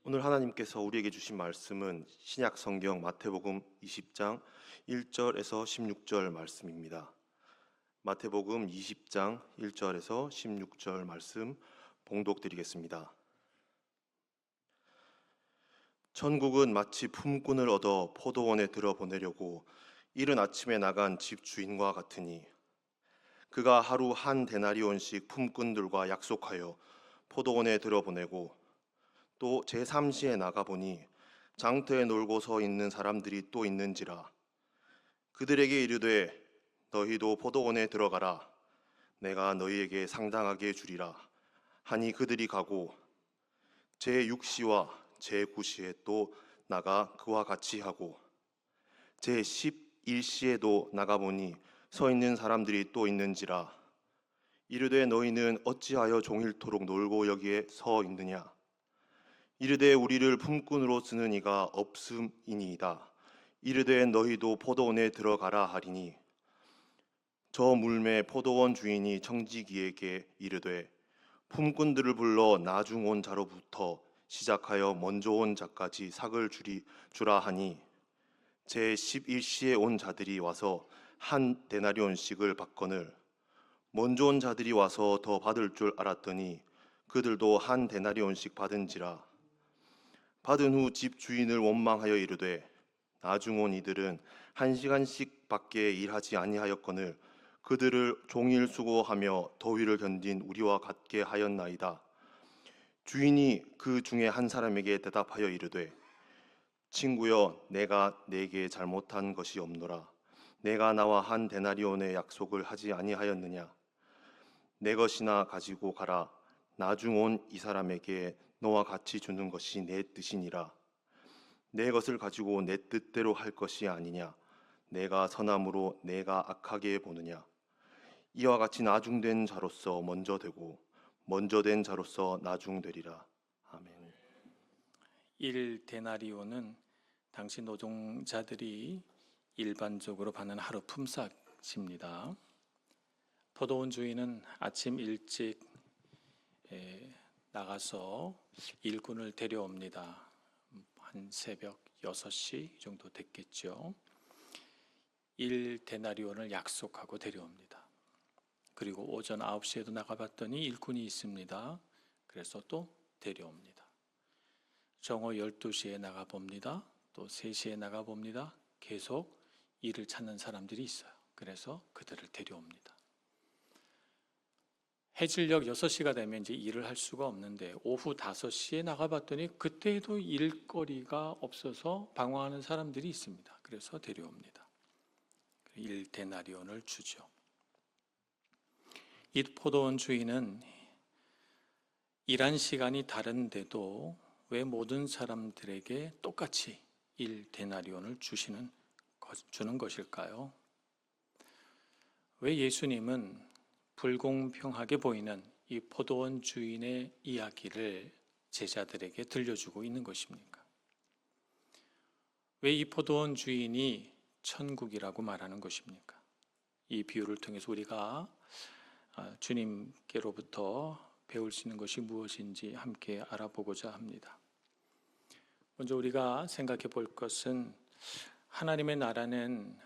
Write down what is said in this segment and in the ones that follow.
오늘 하나님께서 우리에게 주신 말씀은 신약 성경 마태복음 20장 1절에서 16절 말씀입니다. 마태복음 20장 1절에서 16절 말씀 봉독드리겠습니다. 천국은 마치 품꾼을 얻어 포도원에 들어보내려고 이른 아침에 나간 집 주인과 같으니 그가 하루 한 데나리온씩 품꾼들과 약속하여 포도원에 들어보내고 또 제3시에 나가보니 장터에 놀고 서 있는 사람들이 또 있는지라 그들에게 이르되 너희도 포도원에 들어가라 내가 너희에게 상당하게 주리라 하니 그들이 가고 제6시와 제9시에 또 나가 그와 같이 하고 제11시에도 나가보니 서 있는 사람들이 또 있는지라 이르되 너희는 어찌하여 종일토록 놀고 여기에 서 있느냐 이르되 우리를 품꾼으로 쓰는 이가 없음이니이다. 이르되 너희도 포도원에 들어가라 하리니 저 물매 포도원 주인이 청지기에게 이르되 품꾼들을 불러 나중 온 자로부터 시작하여 먼저 온 자까지 삭을 주라 하니 제11시에 온 자들이 와서 한 데나리온씩을 받거늘 먼저 온 자들이 와서 더 받을 줄 알았더니 그들도 한 데나리온씩 받은지라 받은 후 집 주인을 원망하여 이르되 나중 온 이들은 1시간씩 밖에 일하지 아니하였거늘 그들을 종일 수고하며 더위를 견딘 우리와 같게 하였나이다. 주인이 그 중에 한 사람에게 대답하여 이르되 친구여 내가 네게 잘못한 것이 없노라. 내가 나와 한 데나리온의 약속을 하지 아니하였느냐. 내 것이나 가지고 가라. 나중 온 이 사람에게 너와 같이 주는 것이 내 뜻이니라. 내 것을 가지고 내 뜻대로 할 것이 아니냐. 내가 선함으로 내가 악하게 보느냐. 이와 같이 나중된 자로서 먼저 되고 먼저 된 자로서 나중되리라. 아멘. 1데나리온은 당시 노동자들이 일반적으로 받는 하루 품삯입니다. 포도원 주인은 아침 일찍 나가서 일꾼을 데려옵니다. 한 새벽 6시 정도 됐겠죠. 1데나리온을 약속하고 데려옵니다. 그리고 오전 9시에도 나가봤더니 일꾼이 있습니다. 그래서 또 데려옵니다. 정오 12시에 나가봅니다. 또 3시에 나가봅니다. 계속 일을 찾는 사람들이 있어요. 그래서 그들을 데려옵니다. 해질녘 6시가 되면 이제 일을 할 수가 없는데 오후 5시에 나가봤더니 그때도 일거리가 없어서 방황하는 사람들이 있습니다. 그래서 데려옵니다. 1데나리온을 주죠. 이 포도원 주인은 일한 시간이 다른데도 왜 모든 사람들에게 똑같이 1데나리온을 주는 것일까요? 왜 예수님은 불공평하게 보이는 이 포도원 주인의 이야기를 제자들에게 들려주고 있는 것입니까? 왜 이 포도원 주인이 천국이라고 말하는 것입니까? 이 비유를 통해서 우리가 주님께로부터 배울 수 있는 것이 무엇인지 함께 알아보고자 합니다. 먼저 우리가 생각해 볼 것은 하나님의 나라는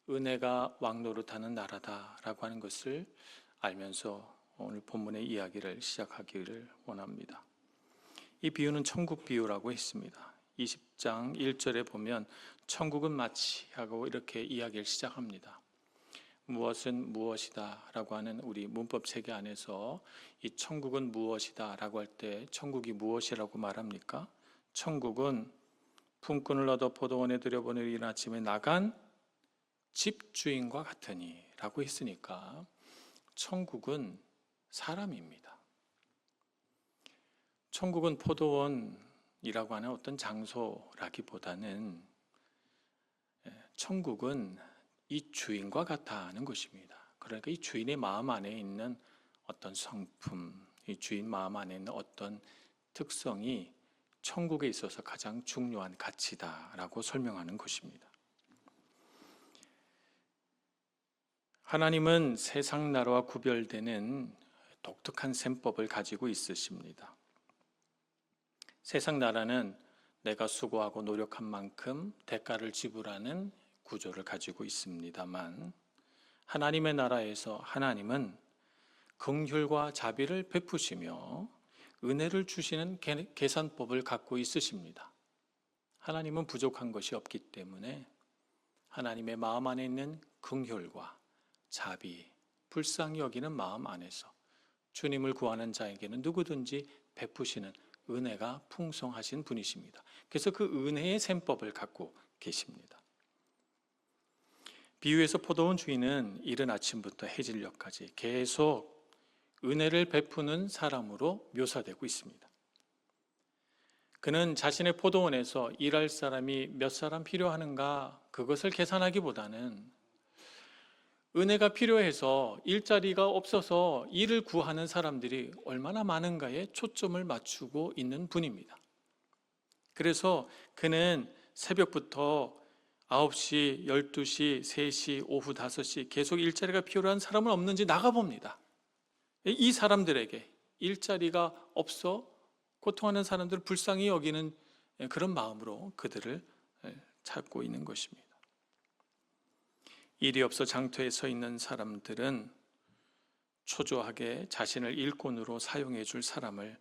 은혜가 왕노릇하는 나라다라고 하는 것을 알면서 오늘 본문의 이야기를 시작하기를 원합니다. 이 비유는 천국 비유라고 했습니다. 20장 1절에 보면 천국은 마치 하고 이렇게 이야기를 시작합니다. 무엇은 무엇이다 라고 하는 우리 문법 체계 안에서 이 천국은 무엇이다 라고 할 때 천국이 무엇이라고 말합니까? 천국은 품꾼을 얻어 포도원에 들여보내려 이른 아침에 나간 집주인과 같으니 라고 했으니까 천국은 사람입니다. 천국은 포도원이라고 하는 어떤 장소라기보다는 천국은 이 주인과 같다는 것입니다. 그러니까 이 주인의 마음 안에 있는 어떤 성품, 이 주인 마음 안에 있는 어떤 특성이 천국에 있어서 가장 중요한 가치다라고 설명하는 것입니다. 하나님은 세상 나라와 구별되는 독특한 셈법을 가지고 있으십니다. 세상 나라는 내가 수고하고 노력한 만큼 대가를 지불하는 구조를 가지고 있습니다만, 하나님의 나라에서 하나님은 긍휼과 자비를 베푸시며 은혜를 주시는 계산법을 갖고 있으십니다. 하나님은 부족한 것이 없기 때문에 하나님의 마음 안에 있는 긍휼과 자비, 불쌍히 여기는 마음 안에서 주님을 구하는 자에게는 누구든지 베푸시는 은혜가 풍성하신 분이십니다. 그래서 그 은혜의 셈법을 갖고 계십니다. 비유에서 포도원 주인은 이른 아침부터 해질녘까지 계속 은혜를 베푸는 사람으로 묘사되고 있습니다. 그는 자신의 포도원에서 일할 사람이 몇 사람 필요하는가 그것을 계산하기보다는 은혜가 필요해서 일자리가 없어서 일을 구하는 사람들이 얼마나 많은가에 초점을 맞추고 있는 분입니다. 그래서 그는 새벽부터 9시, 12시, 3시, 오후 5시 계속 일자리가 필요한 사람은 없는지 나가봅니다. 이 사람들에게 일자리가 없어 고통하는 사람들을 불쌍히 여기는 그런 마음으로 그들을 찾고 있는 것입니다. 일이 없어 장터에 서 있는 사람들은 초조하게 자신을 일꾼으로 사용해 줄 사람을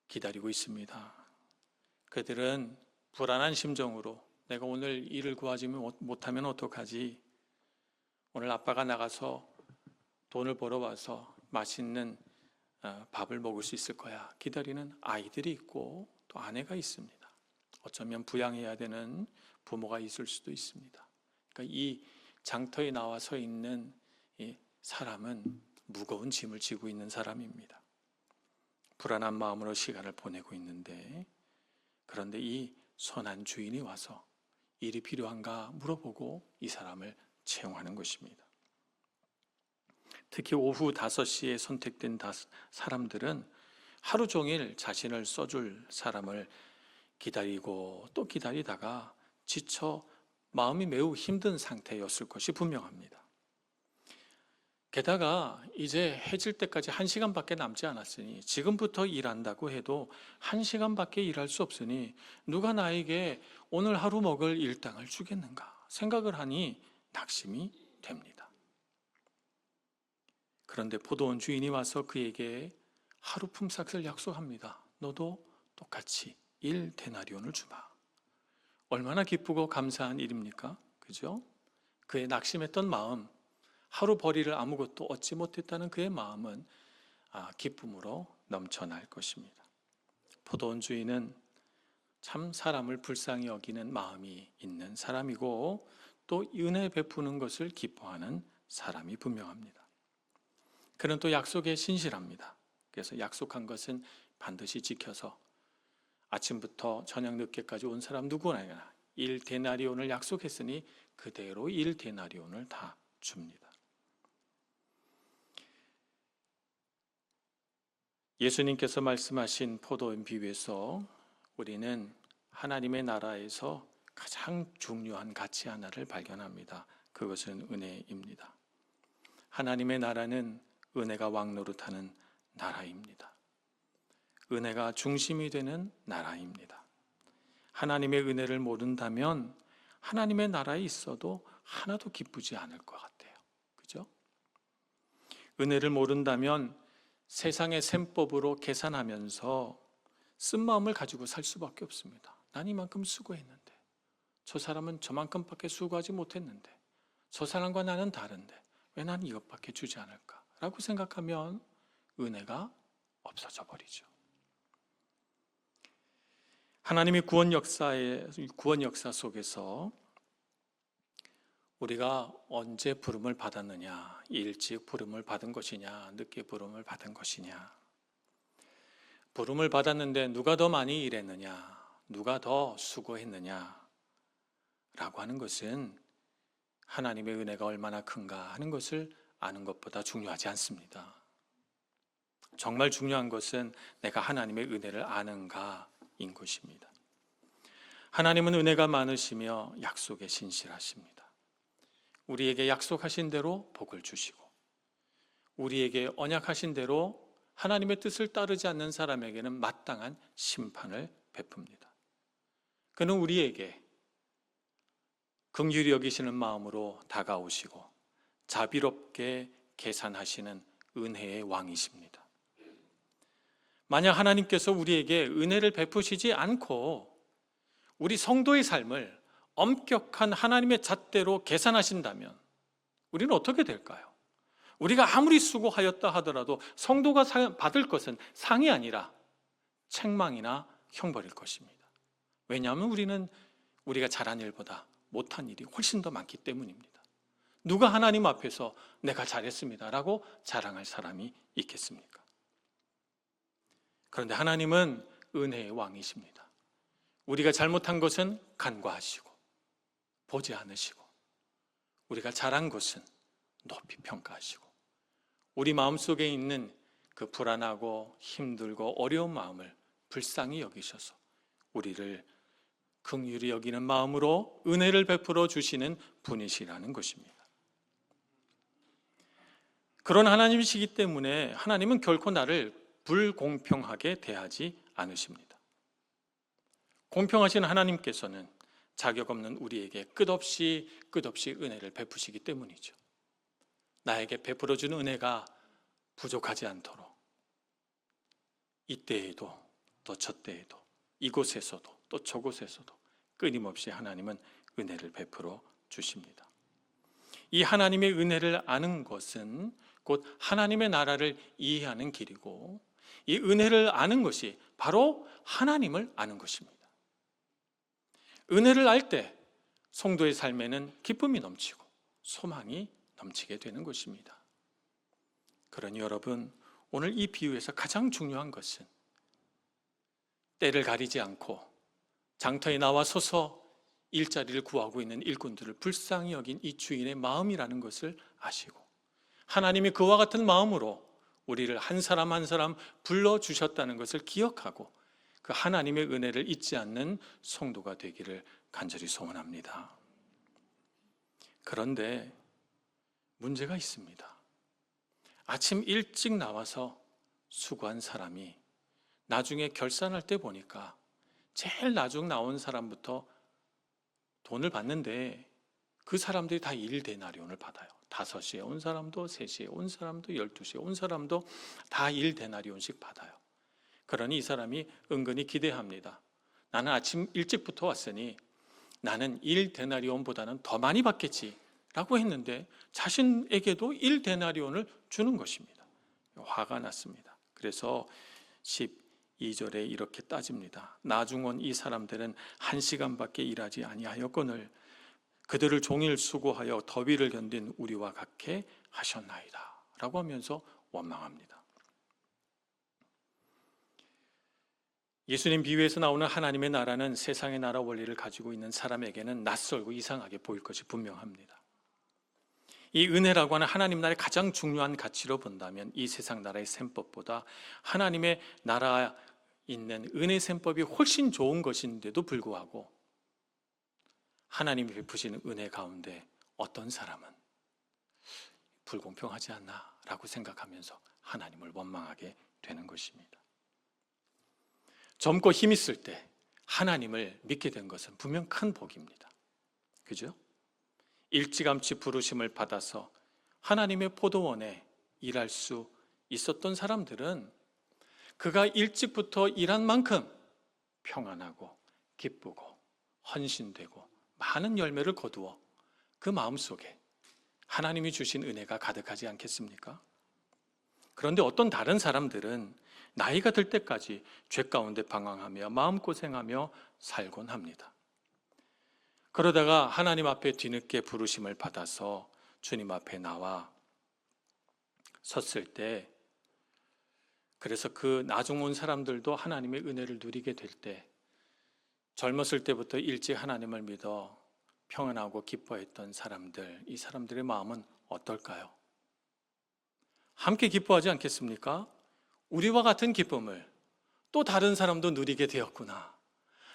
기다리고 있습니다. 그들은 불안한 심정으로 내가 오늘 일을 구하지 못하면 어떡하지? 오늘 아빠가 나가서 돈을 벌어와서 맛있는 밥을 먹을 수 있을 거야. 기다리는 아이들이 있고 또 아내가 있습니다. 어쩌면 부양해야 되는 부모가 있을 수도 있습니다. 그러니까 이 장터에 나와 서 있는 이 사람은 무거운 짐을 지고 있는 사람입니다. 불안한 마음으로 시간을 보내고 있는데, 그런데 이 선한 주인이 와서 일이 필요한가 물어보고 이 사람을 채용하는 것입니다. 특히 오후 5시에 선택된 사람들은 하루 종일 자신을 써줄 사람을 기다리고 또 기다리다가 지쳐 마음이 매우 힘든 상태였을 것이 분명합니다. 게다가 이제 해질 때까지 1시간밖에 남지 않았으니 지금부터 일한다고 해도 1시간밖에 일할 수 없으니 누가 나에게 오늘 하루 먹을 일당을 주겠는가 생각을 하니 낙심이 됩니다. 그런데 포도원 주인이 와서 그에게 하루 품삯을 약속합니다. 너도 똑같이 1데나리온을 주마. 얼마나 기쁘고 감사한 일입니까? 그죠? 그의 낙심했던 마음, 하루 벌이를 아무것도 얻지 못했다는 그의 마음은 기쁨으로 넘쳐날 것입니다. 포도원 주인은 참 사람을 불쌍히 여기는 마음이 있는 사람이고 또 은혜 베푸는 것을 기뻐하는 사람이 분명합니다. 그는 또 약속에 신실합니다. 그래서 약속한 것은 반드시 지켜서 아침부터 저녁 늦게까지 온 사람 누구나 1데나리온을 약속했으니 그대로 1데나리온을 다 줍니다. 예수님께서 말씀하신 포도원 비유에서 우리는 하나님의 나라에서 가장 중요한 가치 하나를 발견합니다. 그것은 은혜입니다. 하나님의 나라는 은혜가 왕노릇하는 나라입니다. 은혜가 중심이 되는 나라입니다. 하나님의 은혜를 모른다면 하나님의 나라에 있어도 하나도 기쁘지 않을 것 같아요. 그죠? 은혜를 모른다면 세상의 셈법으로 계산하면서 쓴마음을 가지고 살 수밖에 없습니다. 난 이만큼 수고했는데 저 사람은 저만큼밖에 수고하지 못했는데 저 사람과 나는 다른데 왜 난 이것밖에 주지 않을까? 라고 생각하면 은혜가 없어져 버리죠. 하나님의 구원 역사 속에서 우리가 언제 부름을 받았느냐, 일찍 부름을 받은 것이냐, 늦게 부름을 받은 것이냐, 부름을 받았는데 누가 더 많이 일했느냐, 누가 더 수고했느냐 라고 하는 것은 하나님의 은혜가 얼마나 큰가 하는 것을 아는 것보다 중요하지 않습니다. 정말 중요한 것은 내가 하나님의 은혜를 아는가인 것입니다. 하나님은 은혜가 많으시며 약속에 신실하십니다. 우리에게 약속하신 대로 복을 주시고 우리에게 언약하신 대로 하나님의 뜻을 따르지 않는 사람에게는 마땅한 심판을 베풉니다. 그는 우리에게 긍휼히 여기시는 마음으로 다가오시고 자비롭게 계산하시는 은혜의 왕이십니다. 만약 하나님께서 우리에게 은혜를 베푸시지 않고 우리 성도의 삶을 엄격한 하나님의 잣대로 계산하신다면 우리는 어떻게 될까요? 우리가 아무리 수고하였다 하더라도 성도가 받을 것은 상이 아니라 책망이나 형벌일 것입니다. 왜냐하면 우리는 우리가 잘한 일보다 못한 일이 훨씬 더 많기 때문입니다. 누가 하나님 앞에서 내가 잘했습니다 라고 자랑할 사람이 있겠습니까? 그런데 하나님은 은혜의 왕이십니다. 우리가 잘못한 것은 간과하시고 보지 않으시고 우리가 잘한 것은 높이 평가하시고 우리 마음속에 있는 그 불안하고 힘들고 어려운 마음을 불쌍히 여기셔서 우리를 긍휼히 여기는 마음으로 은혜를 베풀어 주시는 분이시라는 것입니다. 그런 하나님이시기 때문에 하나님은 결코 나를 불공평하게 대하지 않으십니다. 공평하신 하나님께서는 자격 없는 우리에게 끝없이 은혜를 베푸시기 때문이죠. 나에게 베풀어 주는 은혜가 부족하지 않도록 이때에도 또 저때에도 이곳에서도 또 저곳에서도 끊임없이 하나님은 은혜를 베풀어 주십니다. 이 하나님의 은혜를 아는 것은 곧 하나님의 나라를 이해하는 길이고 이 은혜를 아는 것이 바로 하나님을 아는 것입니다. 은혜를 알 때 성도의 삶에는 기쁨이 넘치고 소망이 넘치게 되는 것입니다. 그러니 여러분, 오늘 이 비유에서 가장 중요한 것은 때를 가리지 않고 장터에 나와 서서 일자리를 구하고 있는 일꾼들을 불쌍히 여긴 이 주인의 마음이라는 것을 아시고 하나님이 그와 같은 마음으로 우리를 한 사람 한 사람 불러주셨다는 것을 기억하고 그 하나님의 은혜를 잊지 않는 성도가 되기를 간절히 소원합니다. 그런데 문제가 있습니다. 아침 일찍 나와서 수고한 사람이 나중에 결산할 때 보니까 제일 나중 나온 사람부터 돈을 받는데 그 사람들이 다 1데나리온을 받아요. 5시에 온 사람도 3시에 온 사람도 12시에 온 사람도 다 1데나리온씩 받아요. 그러니 이 사람이 은근히 기대합니다. 나는 아침 일찍부터 왔으니 나는 1데나리온보다는 더 많이 받겠지 라고 했는데 자신에게도 1데나리온을 주는 것입니다. 화가 났습니다. 그래서 12절에 이렇게 따집니다. 나중 온 이 사람들은 1시간밖에 일하지 아니하였거늘 그들을 종일 수고하여 더위를 견딘 우리와 같게 하셨나이다 라고 하면서 원망합니다. 예수님 비유에서 나오는 하나님의 나라는 세상의 나라 원리를 가지고 있는 사람에게는 낯설고 이상하게 보일 것이 분명합니다. 이 은혜라고 하는 하나님 나라의 가장 중요한 가치로 본다면 이 세상 나라의 셈법보다 하나님의 나라에 있는 은혜 셈법이 훨씬 좋은 것인데도 불구하고 하나님이 베푸시는 은혜 가운데 어떤 사람은 불공평하지 않나 라고 생각하면서 하나님을 원망하게 되는 것입니다. 젊고 힘 있을 때 하나님을 믿게 된 것은 분명 큰 복입니다. 그죠? 일찌감치 부르심을 받아서 하나님의 포도원에 일할 수 있었던 사람들은 그가 일찍부터 일한 만큼 평안하고 기쁘고 헌신되고 많은 열매를 거두어 그 마음속에 하나님이 주신 은혜가 가득하지 않겠습니까? 그런데 어떤 다른 사람들은 나이가 들 때까지 죄 가운데 방황하며 마음고생하며 살곤 합니다. 그러다가 하나님 앞에 뒤늦게 부르심을 받아서 주님 앞에 나와 섰을 때 그래서 그 나중 온 사람들도 하나님의 은혜를 누리게 될 때 젊었을 때부터 일찍 하나님을 믿어 평안하고 기뻐했던 사람들, 이 사람들의 마음은 어떨까요? 함께 기뻐하지 않겠습니까? 우리와 같은 기쁨을 또 다른 사람도 누리게 되었구나.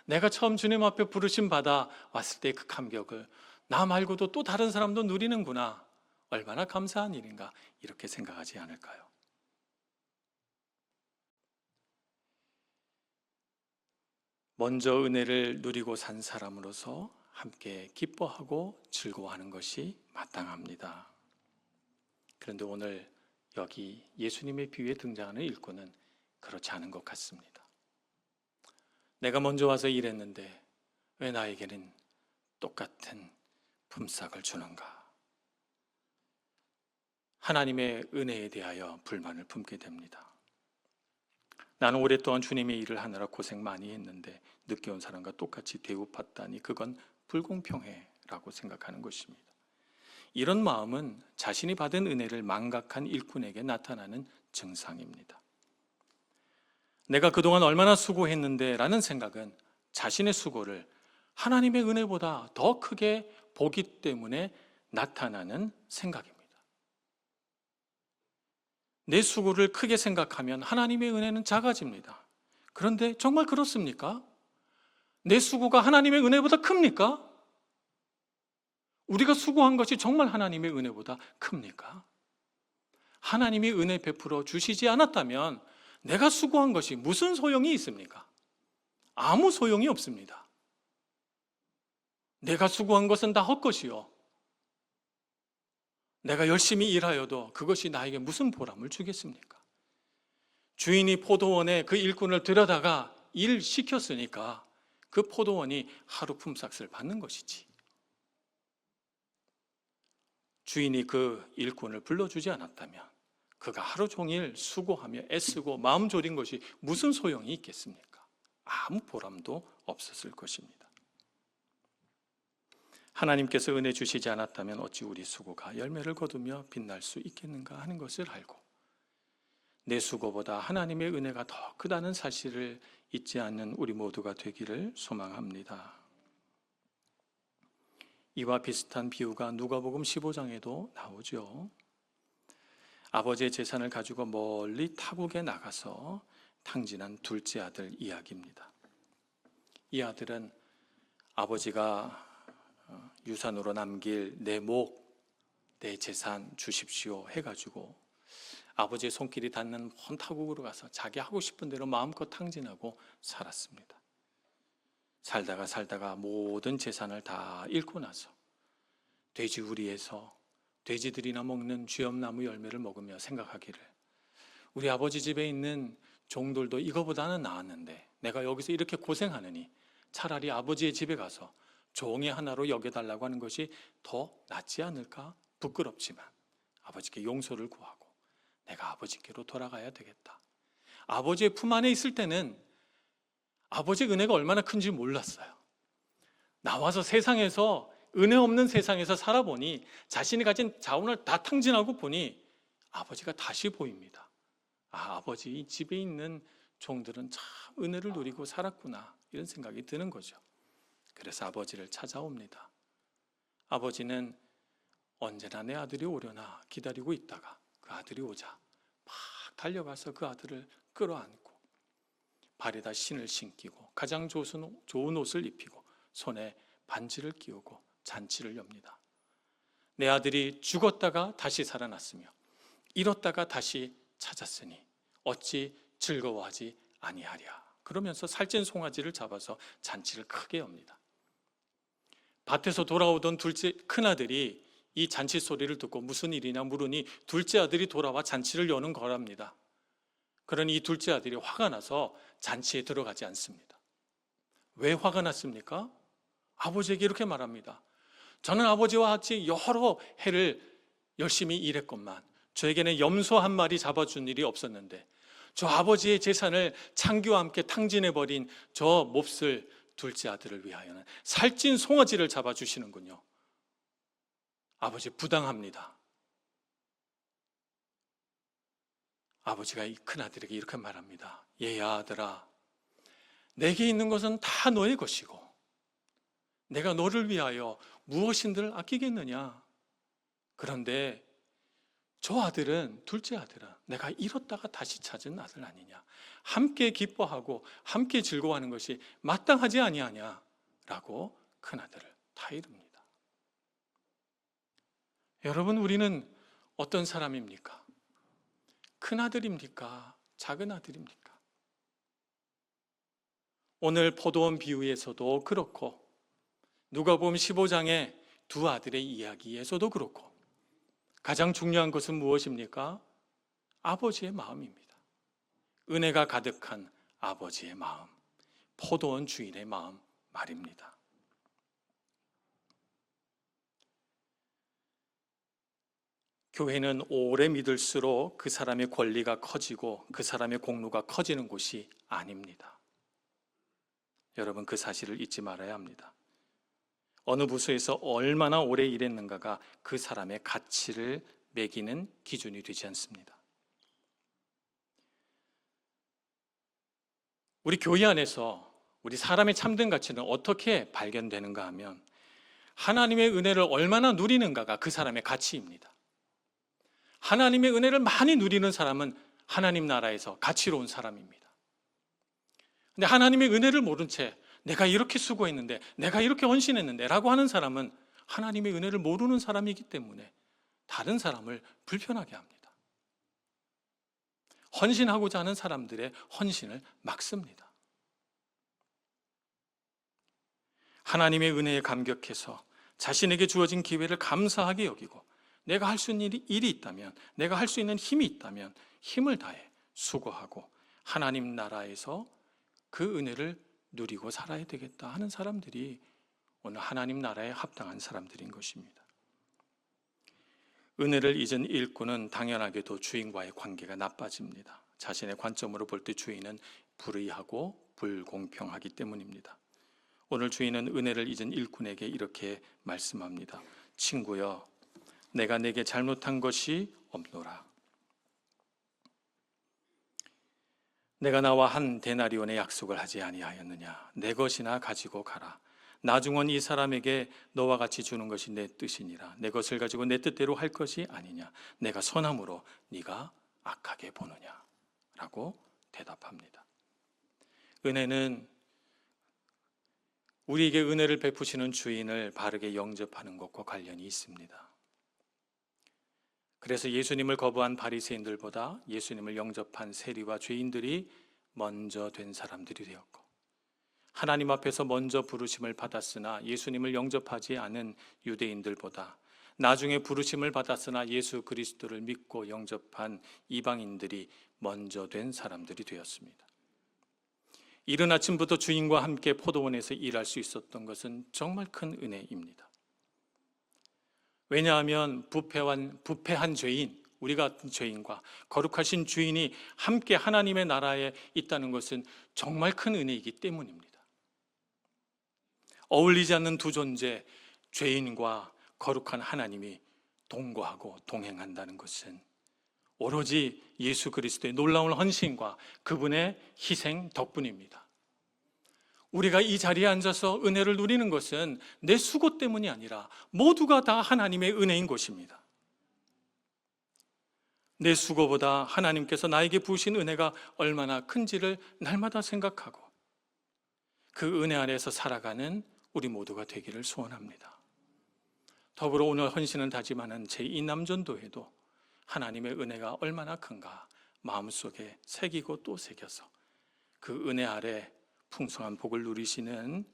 내가 처음 주님 앞에 부르심 받아 왔을 때 그 감격을 나 말고도 또 다른 사람도 누리는구나. 얼마나 감사한 일인가 이렇게 생각하지 않을까요? 먼저 은혜를 누리고 산 사람으로서 함께 기뻐하고 즐거워하는 것이 마땅합니다. 그런데 오늘 여기 예수님의 비유에 등장하는 일꾼은 그렇지 않은 것 같습니다. 내가 먼저 와서 일했는데 왜 나에게는 똑같은 품삯을 주는가? 하나님의 은혜에 대하여 불만을 품게 됩니다. 나는 오랫동안 주님의 일을 하느라 고생 많이 했는데 늦게 온 사람과 똑같이 대우받다니 그건 불공평해라고 생각하는 것입니다. 이런 마음은 자신이 받은 은혜를 망각한 일꾼에게 나타나는 증상입니다. 내가 그동안 얼마나 수고했는데 라는 생각은 자신의 수고를 하나님의 은혜보다 더 크게 보기 때문에 나타나는 생각입니다. 내 수고를 크게 생각하면 하나님의 은혜는 작아집니다. 그런데 정말 그렇습니까? 내 수고가 하나님의 은혜보다 큽니까? 우리가 수고한 것이 정말 하나님의 은혜보다 큽니까? 하나님이 은혜 베풀어 주시지 않았다면 내가 수고한 것이 무슨 소용이 있습니까? 아무 소용이 없습니다. 내가 수고한 것은 다 헛것이요. 내가 열심히 일하여도 그것이 나에게 무슨 보람을 주겠습니까? 주인이 포도원에 그 일꾼을 들여다가 일 시켰으니까 그 포도원이 하루 품삯을 받는 것이지. 주인이 그 일꾼을 불러주지 않았다면 그가 하루 종일 수고하며 애쓰고 마음 졸인 것이 무슨 소용이 있겠습니까? 아무 보람도 없었을 것입니다. 하나님께서 은혜 주시지 않았다면 어찌 우리 수고가 열매를 거두며 빛날 수 있겠는가 하는 것을 알고 내 수고보다 하나님의 은혜가 더 크다는 사실을 잊지 않는 우리 모두가 되기를 소망합니다. 이와 비슷한 비유가 누가복음 15장에도 나오죠. 아버지의 재산을 가지고 멀리 타국에 나가서 탕진한 둘째 아들 이야기입니다. 이 아들은 아버지가 유산으로 남길 내 목, 내 재산 주십시오 해가지고 아버지의 손길이 닿는 먼 타국으로 가서 자기 하고 싶은 대로 마음껏 탕진하고 살았습니다. 살다가 모든 재산을 다 잃고 나서 돼지우리에서 돼지들이나 먹는 쥐엄나무 열매를 먹으며 생각하기를 우리 아버지 집에 있는 종들도 이거보다는 나았는데 내가 여기서 이렇게 고생하느니 차라리 아버지의 집에 가서 종의 하나로 여겨달라고 하는 것이 더 낫지 않을까? 부끄럽지만 아버지께 용서를 구하고 내가 아버지께로 돌아가야 되겠다. 아버지의 품 안에 있을 때는 아버지의 은혜가 얼마나 큰지 몰랐어요. 나와서 세상에서 은혜 없는 세상에서 살아보니 자신이 가진 자원을 다 탕진하고 보니 아버지가 다시 보입니다. 아버지 이 집에 있는 종들은 참 은혜를 누리고 살았구나 이런 생각이 드는 거죠. 그래서 아버지를 찾아옵니다. 아버지는 언제나 내 아들이 오려나 기다리고 있다가 그 아들이 오자 막 달려가서 그 아들을 끌어안고 발에다 신을 신기고 가장 좋은 옷을 입히고 손에 반지를 끼우고 잔치를 엽니다. 내 아들이 죽었다가 다시 살아났으며 잃었다가 다시 찾았으니 어찌 즐거워하지 아니하랴. 그러면서 살찐 송아지를 잡아서 잔치를 크게 엽니다. 밭에서 돌아오던 둘째 큰아들이 이 잔치 소리를 듣고 무슨 일이냐 물으니 둘째 아들이 돌아와 잔치를 여는 거랍니다. 그러니 이 둘째 아들이 화가 나서 잔치에 들어가지 않습니다. 왜 화가 났습니까? 아버지에게 이렇게 말합니다. 저는 아버지와 같이 여러 해를 열심히 일했건만 저에게는 염소 한 마리 잡아준 일이 없었는데 저 아버지의 재산을 창기와 함께 탕진해버린 저 몹쓸 둘째 아들을 위하여는 살찐 송아지를 잡아주시는군요. 아버지 부당합니다. 아버지가 이 큰아들에게 이렇게 말합니다. 얘야 아들아, 내게 있는 것은 다 너의 것이고 내가 너를 위하여 무엇인들 아끼겠느냐. 그런데 저 아들은, 둘째 아들은 내가 잃었다가 다시 찾은 아들 아니냐. 함께 기뻐하고 함께 즐거워하는 것이 마땅하지 아니하냐 라고 큰아들을 타이릅니다. 여러분, 우리는 어떤 사람입니까? 큰아들입니까? 작은 아들입니까? 오늘 포도원 비유에서도 그렇고 누가복음 15장의 두 아들의 이야기에서도 그렇고 가장 중요한 것은 무엇입니까? 아버지의 마음입니다. 은혜가 가득한 아버지의 마음, 포도원 주인의 마음 말입니다. 교회는 오래 믿을수록 그 사람의 권리가 커지고 그 사람의 공로가 커지는 곳이 아닙니다. 여러분, 그 사실을 잊지 말아야 합니다. 어느 부서에서 얼마나 오래 일했는가가 그 사람의 가치를 매기는 기준이 되지 않습니다. 우리 교회 안에서 우리 사람의 참된 가치는 어떻게 발견되는가 하면 하나님의 은혜를 얼마나 누리는가가 그 사람의 가치입니다. 하나님의 은혜를 많이 누리는 사람은 하나님 나라에서 가치로운 사람입니다. 근데 하나님의 은혜를 모른 채 내가 이렇게 수고했는데, 내가 이렇게 헌신했는데 라고 하는 사람은 하나님의 은혜를 모르는 사람이기 때문에 다른 사람을 불편하게 합니다. 헌신하고자 하는 사람들의 헌신을 막습니다. 하나님의 은혜에 감격해서 자신에게 주어진 기회를 감사하게 여기고 내가 할 수 있는 일이 있다면, 내가 할 수 있는 힘이 있다면 힘을 다해 수고하고 하나님 나라에서 그 은혜를 누리고 살아야 되겠다 하는 사람들이 오늘 하나님 나라에 합당한 사람들인 것입니다. 은혜를 잊은 일꾼은 당연하게도 주인과의 관계가 나빠집니다. 자신의 관점으로 볼 때 주인은 불의하고 불공평하기 때문입니다. 오늘 주인은 은혜를 잊은 일꾼에게 이렇게 말씀합니다. 친구여, 내가 내게 잘못한 것이 없노라. 내가 나와 한 데나리온의 약속을 하지 아니하였느냐? 내 것이나 가지고 가라. 나중은 이 사람에게 너와 같이 주는 것이 내 뜻이니라. 내 것을 가지고 내 뜻대로 할 것이 아니냐? 내가 선함으로 네가 악하게 보느냐? 라고 대답합니다. 은혜는 우리에게 은혜를 베푸시는 주인을 바르게 영접하는 것과 관련이 있습니다. 그래서 예수님을 거부한 바리새인들보다 예수님을 영접한 세리와 죄인들이 먼저 된 사람들이 되었고, 하나님 앞에서 먼저 부르심을 받았으나 예수님을 영접하지 않은 유대인들보다 나중에 부르심을 받았으나 예수 그리스도를 믿고 영접한 이방인들이 먼저 된 사람들이 되었습니다. 이른 아침부터 주인과 함께 포도원에서 일할 수 있었던 것은 정말 큰 은혜입니다. 왜냐하면 부패한 죄인, 우리 같은 죄인과 거룩하신 주인이 함께 하나님의 나라에 있다는 것은 정말 큰 은혜이기 때문입니다. 어울리지 않는 두 존재, 죄인과 거룩한 하나님이 동거하고 동행한다는 것은 오로지 예수 그리스도의 놀라운 헌신과 그분의 희생 덕분입니다. 우리가 이 자리에 앉아서 은혜를 누리는 것은 내 수고 때문이 아니라 모두가 다 하나님의 은혜인 것입니다. 내 수고보다 하나님께서 나에게 부으신 은혜가 얼마나 큰지를 날마다 생각하고 그 은혜 안에서 살아가는 우리 모두가 되기를 소원합니다. 더불어 오늘 헌신을 다짐하는 제2남전도회도 하나님의 은혜가 얼마나 큰가 마음속에 새기고 또 새겨서 그 은혜 아래 풍성한 복을 누리시는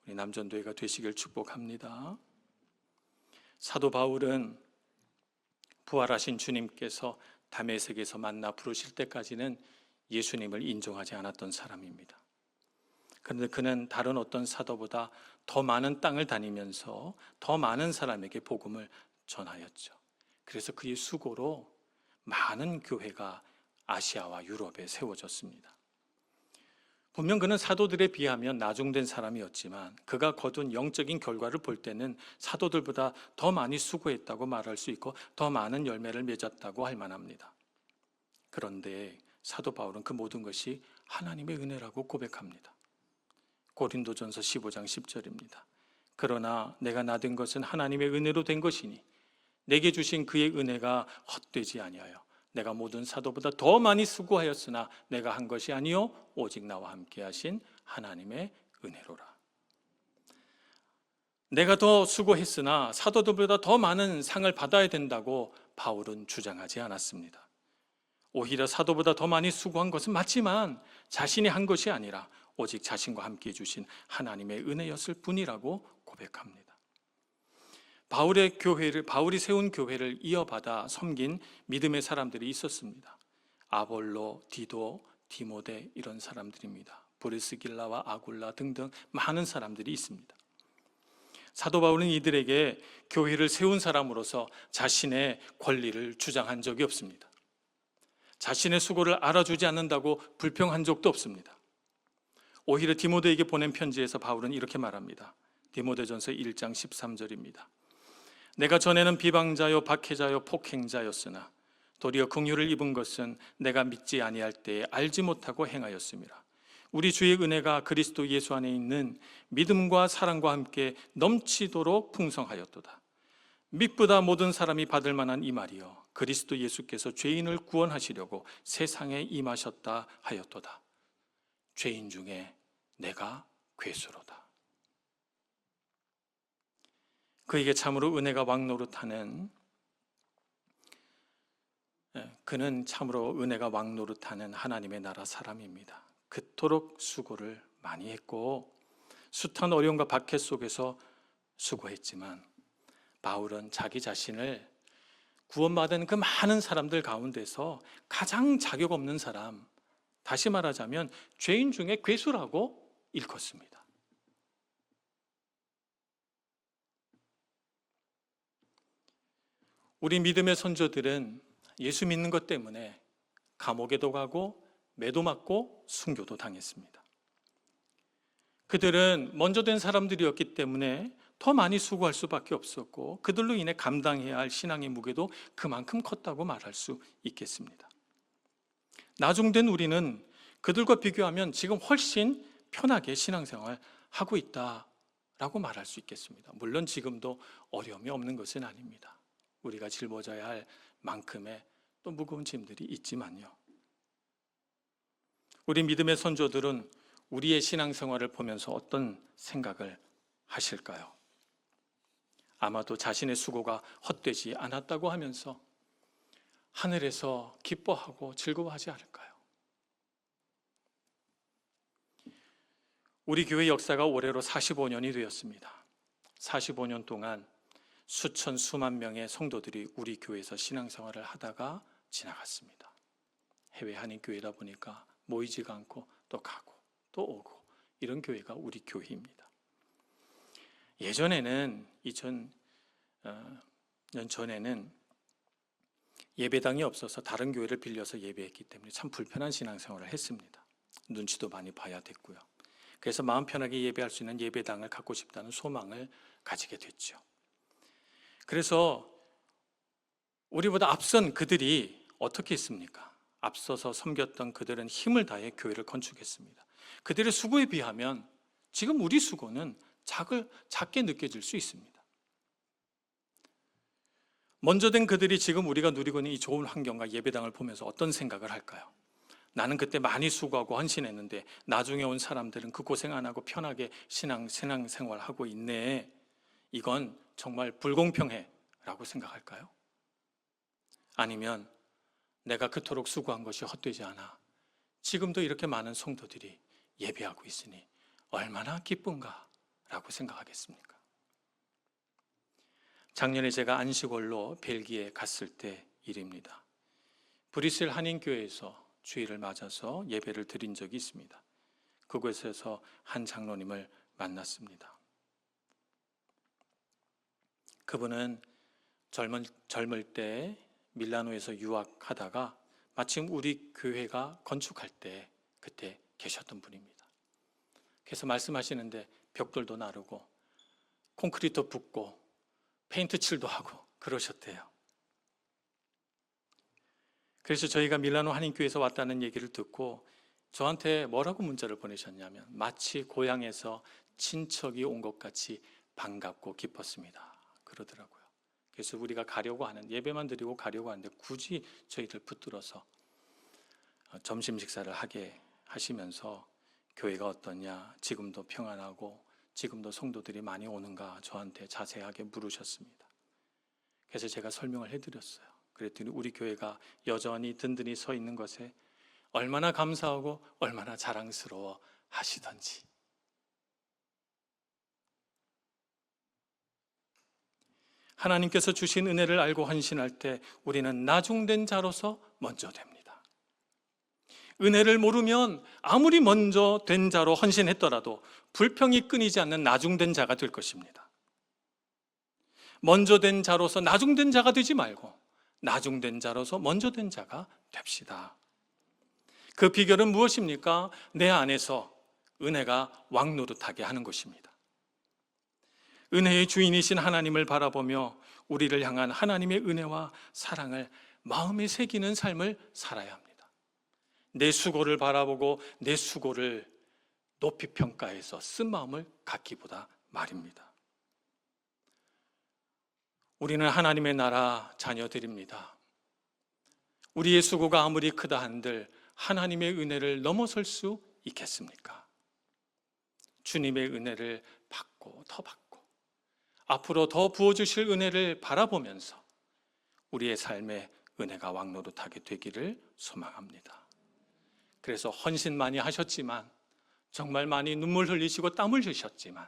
우리 남전도회가 되시길 축복합니다. 사도 바울은 부활하신 주님께서 다메섹에서 만나 부르실 때까지는 예수님을 인정하지 않았던 사람입니다. 그런데 그는 다른 어떤 사도보다 더 많은 땅을 다니면서 더 많은 사람에게 복음을 전하였죠. 그래서 그의 수고로 많은 교회가 아시아와 유럽에 세워졌습니다. 분명 그는 사도들에 비하면 나중된 사람이었지만 그가 거둔 영적인 결과를 볼 때는 사도들보다 더 많이 수고했다고 말할 수 있고 더 많은 열매를 맺었다고 할 만합니다. 그런데 사도 바울은 그 모든 것이 하나님의 은혜라고 고백합니다. 고린도전서 15장 10절입니다. 그러나 내가 나된 것은 하나님의 은혜로 된 것이니 내게 주신 그의 은혜가 헛되지 아니하여 내가 모든 사도보다 더 많이 수고하였으나 내가 한 것이 아니요 오직 나와 함께 하신 하나님의 은혜로라. 내가 더 수고했으나 사도들보다 더 많은 상을 받아야 된다고 바울은 주장하지 않았습니다. 오히려 사도보다 더 많이 수고한 것은 맞지만 자신이 한 것이 아니라 오직 자신과 함께 해주신 하나님의 은혜였을 뿐이라고 고백합니다. 바울이 세운 교회를 이어받아 섬긴 믿음의 사람들이 있었습니다. 아볼로, 디도, 디모데 이런 사람들입니다. 브리스길라와 아굴라 등등 많은 사람들이 있습니다. 사도 바울은 이들에게 교회를 세운 사람으로서 자신의 권리를 주장한 적이 없습니다. 자신의 수고를 알아주지 않는다고 불평한 적도 없습니다. 오히려 디모데에게 보낸 편지에서 바울은 이렇게 말합니다. 디모데전서 1장 13절입니다. 내가 전에는 비방자요 박해자요 폭행자였으나 도리어 긍휼을 입은 것은 내가 믿지 아니할 때에 알지 못하고 행하였음이라. 우리 주의 은혜가 그리스도 예수 안에 있는 믿음과 사랑과 함께 넘치도록 풍성하였도다. 믿보다 모든 사람이 받을 만한 이 말이요 그리스도 예수께서 죄인을 구원하시려고 세상에 임하셨다 하였도다. 죄인 중에 내가 괴수로다. 그에게 참으로 은혜가 왕노릇하는 그는 참으로 은혜가 왕노릇하는 하나님의 나라 사람입니다. 그토록 수고를 많이 했고 숱한 어려움과 박해 속에서 수고했지만 바울은 자기 자신을 구원받은 그 많은 사람들 가운데서 가장 자격 없는 사람, 다시 말하자면 죄인 중에 괴수라고 일컫습니다. 우리 믿음의 선조들은 예수 믿는 것 때문에 감옥에도 가고 매도 맞고 순교도 당했습니다. 그들은 먼저 된 사람들이었기 때문에 더 많이 수고할 수밖에 없었고 그들로 인해 감당해야 할 신앙의 무게도 그만큼 컸다고 말할 수 있겠습니다. 나중된 우리는 그들과 비교하면 지금 훨씬 편하게 신앙생활 하고 있다라고 말할 수 있겠습니다. 물론 지금도 어려움이 없는 것은 아닙니다. 우리가 짊어져야 할 만큼의 또 무거운 짐들이 있지만요. 우리 믿음의 선조들은 우리의 신앙생활을 보면서 어떤 생각을 하실까요? 아마도 자신의 수고가 헛되지 않았다고 하면서 하늘에서 기뻐하고 즐거워하지 않을까요? 우리 교회 역사가 올해로 45년이 되었습니다. 45년 동안 수천 수만 명의 성도들이 우리 교회에서 신앙생활을 하다가 지나갔습니다. 해외 한인교회다 보니까 모이지가 않고 또 가고 또 오고 이런 교회가 우리 교회입니다. 예전에는 2000년 전에는 예배당이 없어서 다른 교회를 빌려서 예배했기 때문에 참 불편한 신앙생활을 했습니다. 눈치도 많이 봐야 됐고요. 그래서 마음 편하게 예배할 수 있는 예배당을 갖고 싶다는 소망을 가지게 됐죠. 그래서 우리보다 앞선 그들이 어떻게 했습니까? 앞서서 섬겼던 그들은 힘을 다해 교회를 건축했습니다. 그들의 수고에 비하면 지금 우리 수고는 작게 느껴질 수 있습니다. 먼저 된 그들이 지금 우리가 누리고 있는 이 좋은 환경과 예배당을 보면서 어떤 생각을 할까요? 나는 그때 많이 수고하고 헌신했는데 나중에 온 사람들은 그 고생 안 하고 편하게 신앙생활하고 있네. 이건 정말 불공평해 라고 생각할까요? 아니면 내가 그토록 수고한 것이 헛되지 않아 지금도 이렇게 많은 성도들이 예배하고 있으니 얼마나 기쁜가 라고 생각하겠습니까? 작년에 제가 안식월로 벨기에 갔을 때 일입니다. 브뤼셀 한인교회에서 주일을 맞아서 예배를 드린 적이 있습니다. 그곳에서 한 장로님을 만났습니다. 그분은 젊을 때 밀라노에서 유학하다가 마침 우리 교회가 건축할 때 그때 계셨던 분입니다. 그래서 말씀하시는데 벽돌도 나르고 콘크리트 붓고 페인트 칠도 하고 그러셨대요. 그래서 저희가 밀라노 한인교회에서 왔다는 얘기를 듣고 저한테 뭐라고 문자를 보내셨냐면 마치 고향에서 친척이 온 것 같이 반갑고 기뻤습니다. 그러더라고요. 그래서 우리가 가려고 하는 예배만 드리고 가려고 하는데 굳이 저희들 붙들어서 점심 식사를 하게 하시면서 교회가 어떠냐, 지금도 평안하고 지금도 성도들이 많이 오는가 저한테 자세하게 물으셨습니다. 그래서 제가 설명을 해드렸어요. 그랬더니 우리 교회가 여전히 든든히 서 있는 것에 얼마나 감사하고 얼마나 자랑스러워 하시던지. 하나님께서 주신 은혜를 알고 헌신할 때 우리는 나중된 자로서 먼저 됩니다. 은혜를 모르면 아무리 먼저 된 자로 헌신했더라도 불평이 끊이지 않는 나중된 자가 될 것입니다. 먼저 된 자로서 나중된 자가 되지 말고 나중된 자로서 먼저 된 자가 됩시다. 그 비결은 무엇입니까? 내 안에서 은혜가 왕노릇하게 하는 것입니다. 은혜의 주인이신 하나님을 바라보며 우리를 향한 하나님의 은혜와 사랑을 마음에 새기는 삶을 살아야 합니다. 내 수고를 바라보고 내 수고를 높이 평가해서 쓴 마음을 갖기보다 말입니다. 우리는 하나님의 나라 자녀들입니다. 우리의 수고가 아무리 크다 한들 하나님의 은혜를 넘어설 수 있겠습니까? 주님의 은혜를 받고 더 받고 앞으로 더 부어주실 은혜를 바라보면서 우리의 삶에 은혜가 왕노릇하게 되기를 소망합니다. 그래서 헌신 많이 하셨지만, 정말 많이 눈물 흘리시고 땀을 흘리셨지만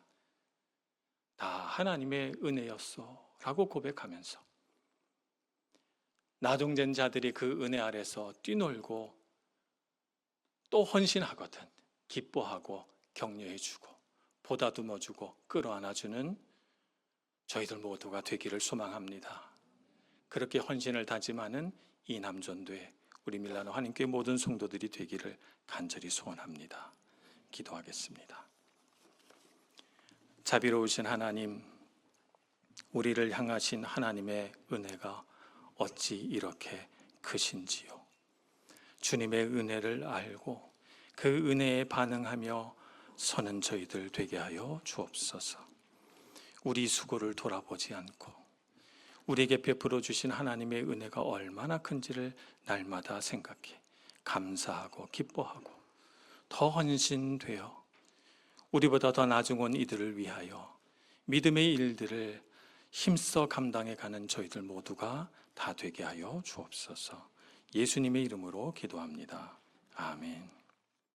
다 하나님의 은혜였어 라고 고백하면서 나중된 자들이 그 은혜 아래서 뛰놀고 또 헌신하거든 기뻐하고 격려해주고 보다듬어주고 끌어안아주는 저희들 모두가 되기를 소망합니다. 그렇게 헌신을 다짐하는 이 남전도에 우리 밀라노 한인교회 모든 성도들이 되기를 간절히 소원합니다. 기도하겠습니다. 자비로우신 하나님, 우리를 향하신 하나님의 은혜가 어찌 이렇게 크신지요. 주님의 은혜를 알고 그 은혜에 반응하며 서는 저희들 되게 하여 주옵소서. 우리 수고를 돌아보지 않고 우리에게 베풀어 주신 하나님의 은혜가 얼마나 큰지를 날마다 생각해 감사하고 기뻐하고 더 헌신되어 우리보다 더 나중은 이들을 위하여 믿음의 일들을 힘써 감당해 가는 저희들 모두가 다 되게 하여 주옵소서. 예수님의 이름으로 기도합니다. 아멘.